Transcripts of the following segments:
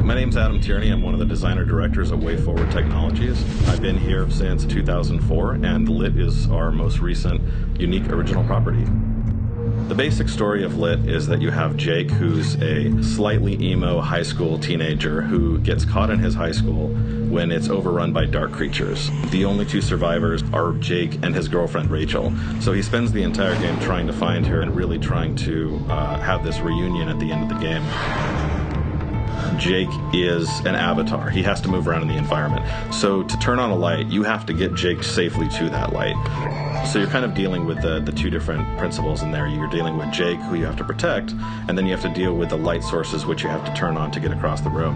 My name's Adam Tierney. I'm one of the designer directors at WayForward Technologies. I've been here since 2004, and Lit is our most recent unique original property. The basic story of Lit is that you have Jake, who's a slightly emo high school teenager who gets caught in his high school when it's overrun by dark creatures. The only two survivors are Jake and his girlfriend Rachel. So he spends the entire game trying to find her and really trying to have this reunion at the end of the game. Jake is an avatar. He has to move around in the environment. So to turn on a light, you have to get Jake safely to that light. So you're kind of dealing with the two different principles in there. You're dealing with Jake, who you have to protect, and then you have to deal with the light sources, which you have to turn on to get across the room.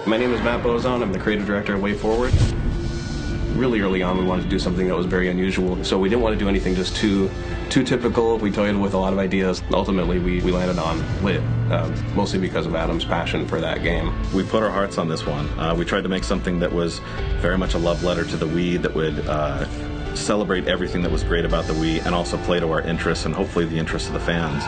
My name is Matt Bozon. I'm the creative director at WayForward. Really early on, we wanted to do something that was very unusual, so we didn't want to do anything just too typical. We toyed with a lot of ideas. Ultimately, we landed on Lit, mostly because of Adam's passion for that game. We put our hearts on this one. We tried to make something that was very much a love letter to the Wii, that would celebrate everything that was great about the Wii, and also play to our interests and hopefully the interests of the fans.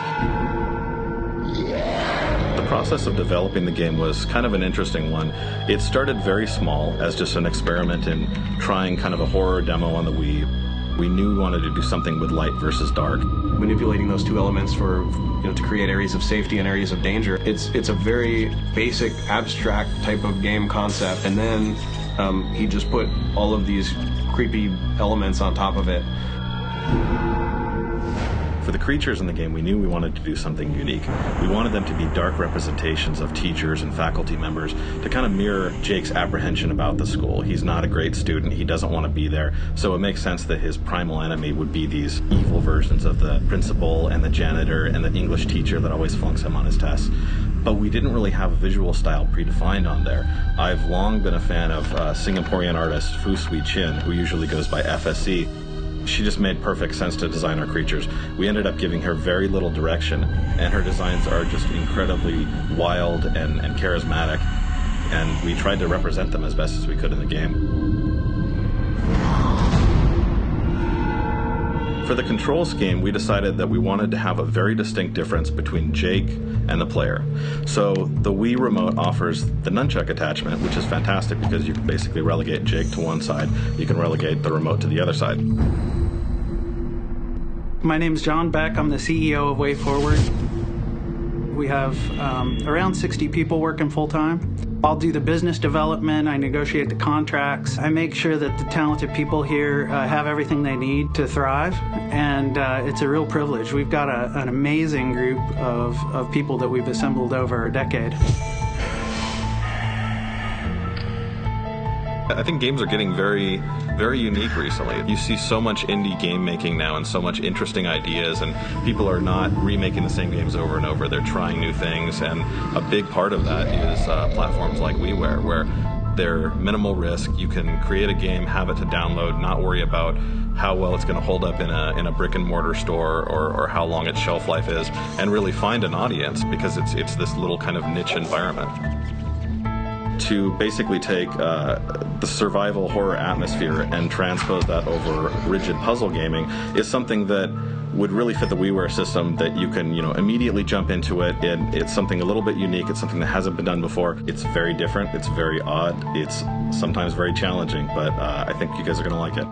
The process of developing the game was kind of an interesting one. It started very small as just an experiment in trying kind of a horror demo on the Wii. We knew we wanted to do something with light versus dark. Manipulating those two elements to create areas of safety and areas of danger. It's a very basic, abstract type of game concept, and then he just put all of these creepy elements on top of it. For the creatures in the game, we knew we wanted to do something unique. We wanted them to be dark representations of teachers and faculty members to kind of mirror Jake's apprehension about the school. He's not a great student, he doesn't want to be there, so it makes sense that his primal enemy would be these evil versions of the principal and the janitor and the English teacher that always flunks him on his tests. But we didn't really have a visual style predefined on there. I've long been a fan of Singaporean artist Fu Sui Chin, who usually goes by FSE. She just made perfect sense to design our creatures. We ended up giving her very little direction, and her designs are just incredibly wild and charismatic, and we tried to represent them as best as we could in the game. For the control scheme, we decided that we wanted to have a very distinct difference between Jake and the player. So the Wii remote offers the nunchuck attachment, which is fantastic because you can basically relegate Jake to one side. You can relegate the remote to the other side. My name's John Beck. I'm the CEO of WayForward. We have around 60 people working full-time. I'll do the business development, I negotiate the contracts, I make sure that the talented people here have everything they need to thrive, and it's a real privilege. We've got an amazing group of people that we've assembled over a decade. I think games are getting very, very unique recently. You see so much indie game making now and so much interesting ideas, and people are not remaking the same games over and over. They're trying new things, and a big part of that is platforms like WiiWare, where they're minimal risk. You can create a game, have it to download, not worry about how well it's going to hold up in a brick and mortar store or how long its shelf life is, and really find an audience because it's this little kind of niche environment. To basically take the survival horror atmosphere and transpose that over rigid puzzle gaming is something that would really fit the WiiWare system, that you can immediately jump into it. It's something a little bit unique. It's something that hasn't been done before. It's very different. It's very odd. It's sometimes very challenging, but I think you guys are going to like it.